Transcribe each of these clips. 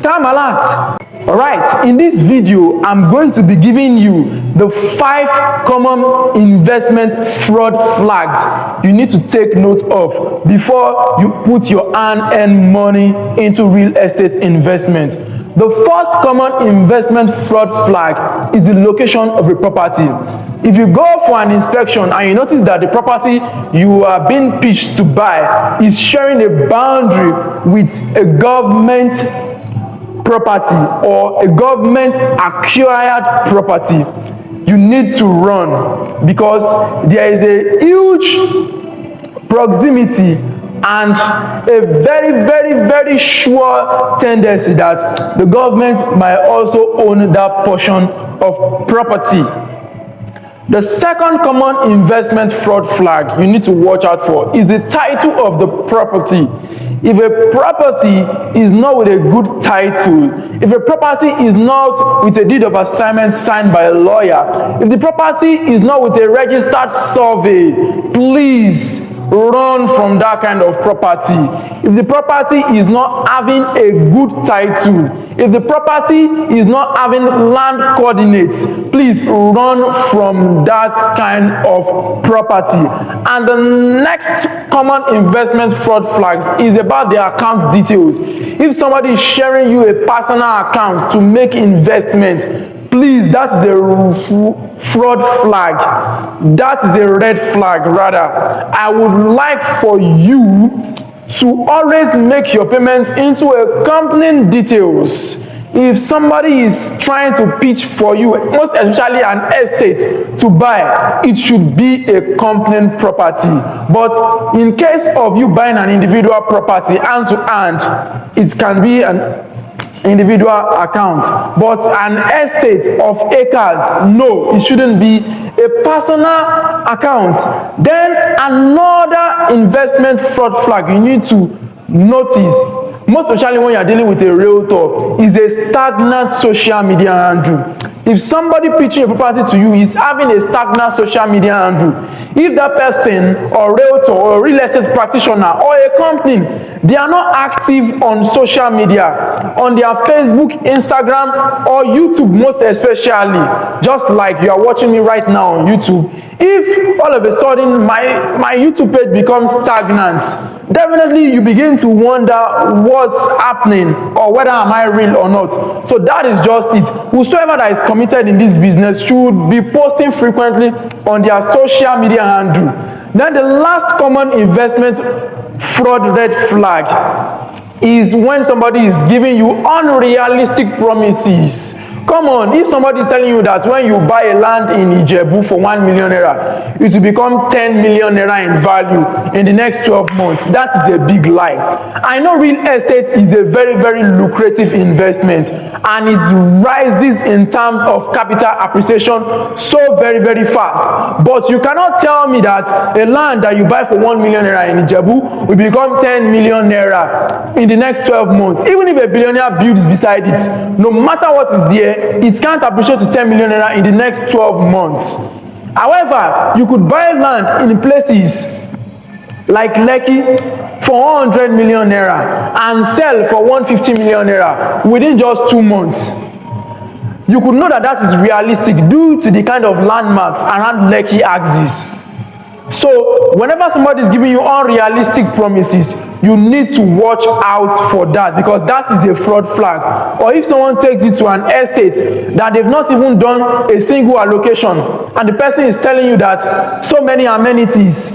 Scam alert! Alright, in this video, I'm going to be giving you the 5 common investment fraud flags you need to take note of before you put your hard-earned money into real estate investment. The first common investment fraud flag is the location of a property. If you go for an inspection and you notice that the property you are being pitched to buy is sharing a boundary with a government property or a government acquired property, you need to run, because there is a huge proximity and a very sure tendency that the government might also own that portion of property. The second common investment fraud flag you need to watch out for is the title of the property. If a property is not with a good title, if a property is not with a deed of assignment signed by a lawyer, if the property is not with a registered survey, please run from that kind of property. If the property is not having a good title, if the property is not having land coordinates, please run from that kind of property. And the next common investment fraud flags is about the account details. If somebody is sharing you a personal account to make investment, please, that is a fraud flag. That is a red flag, rather. I would like for you to always make your payments into a company details. If somebody is trying to pitch for you, most especially an estate to buy, it should be a company property. But in case of you buying an individual property hand to hand, it can be an individual account. But an estate of acres, no, it shouldn't be a personal account. Then another investment fraud flag you need to notice, most especially when you are dealing with a realtor, is a stagnant social media handle. If somebody pitching a property to you is having a stagnant social media handle, if that person or realtor or real estate practitioner or a company, they are not active on social media, on their Facebook, Instagram, or YouTube most especially, just like you are watching me right now on YouTube, if all of a sudden my YouTube page becomes stagnant, definitely you begin to wonder what's happening or whether am I real or not. So that is just it. Whosoever that is committed in this business should be posting frequently on their social media handle. Then the last common investment fraud red flag is when somebody is giving you unrealistic promises. Come on, if somebody is telling you that when you buy a land in Ijebu for 1 million naira, it will become 10 million naira in value in the next 12 months, that is a big lie. I know real estate is a very lucrative investment and it rises in terms of capital appreciation so very fast. But you cannot tell me that a land that you buy for 1 million naira in Ijebu will become 10 million naira in the next 12 months. Even if a billionaire builds beside it, no matter what is there, it can't appreciate to 10 million naira in the next 12 months. However, you could buy land in places like Lekki for 100 million naira and sell for 150 million naira within just 2 months. You could know that that is realistic due to the kind of landmarks around Lekki axis. So whenever somebody is giving you unrealistic promises, you need to watch out for that, because that is a fraud flag. Or if someone takes you to an estate that they've not even done a single allocation and the person is telling you that so many amenities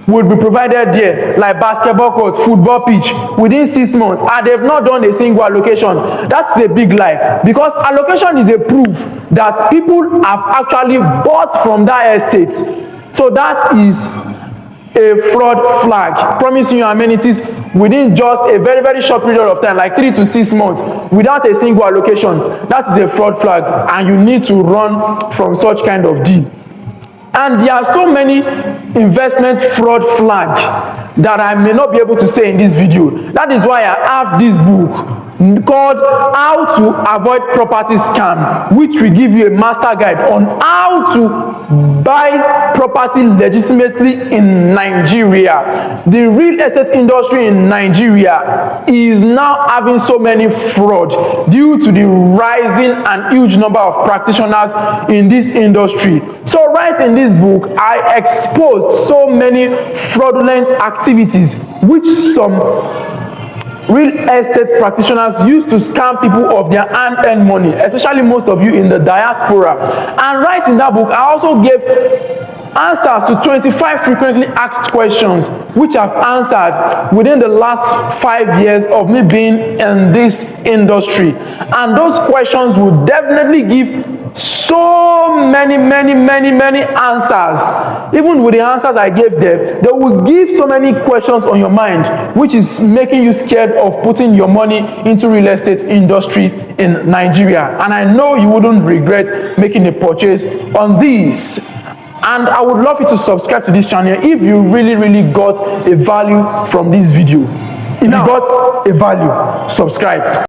will be provided there, like basketball court, football pitch, within 6 months, and they've not done a single allocation, that's a big lie, because allocation is a proof that people have actually bought from that estate. So that is a fraud flag, promising you amenities within just a very short period of time, like 3 to 6 months, without a single allocation. That is a fraud flag, and you need to run from such kind of deal. And there are so many investment fraud flags that I may not be able to say in this video. That is why I have this book called How to Avoid Property Scam, which will give you a master guide on how to buy property legitimately in Nigeria. The real estate industry in Nigeria is now having so many fraud due to the rising and huge number of practitioners in this industry. So right in this book, I exposed so many fraudulent activities which some real estate practitioners used to scam people of their hard-earned money, especially most of you in the diaspora. And right in that book, I also gave answers to 25 frequently asked questions which I've answered within the last 5 years of me being in this industry. And those questions will definitely give so many answers. Even with the answers I gave them, they will give so many questions on your mind, which is making you scared of putting your money into real estate industry in Nigeria. And I know you wouldn't regret making a purchase on this. And I would love you to subscribe to this channel if you really got a value from this video. If you got a value, subscribe.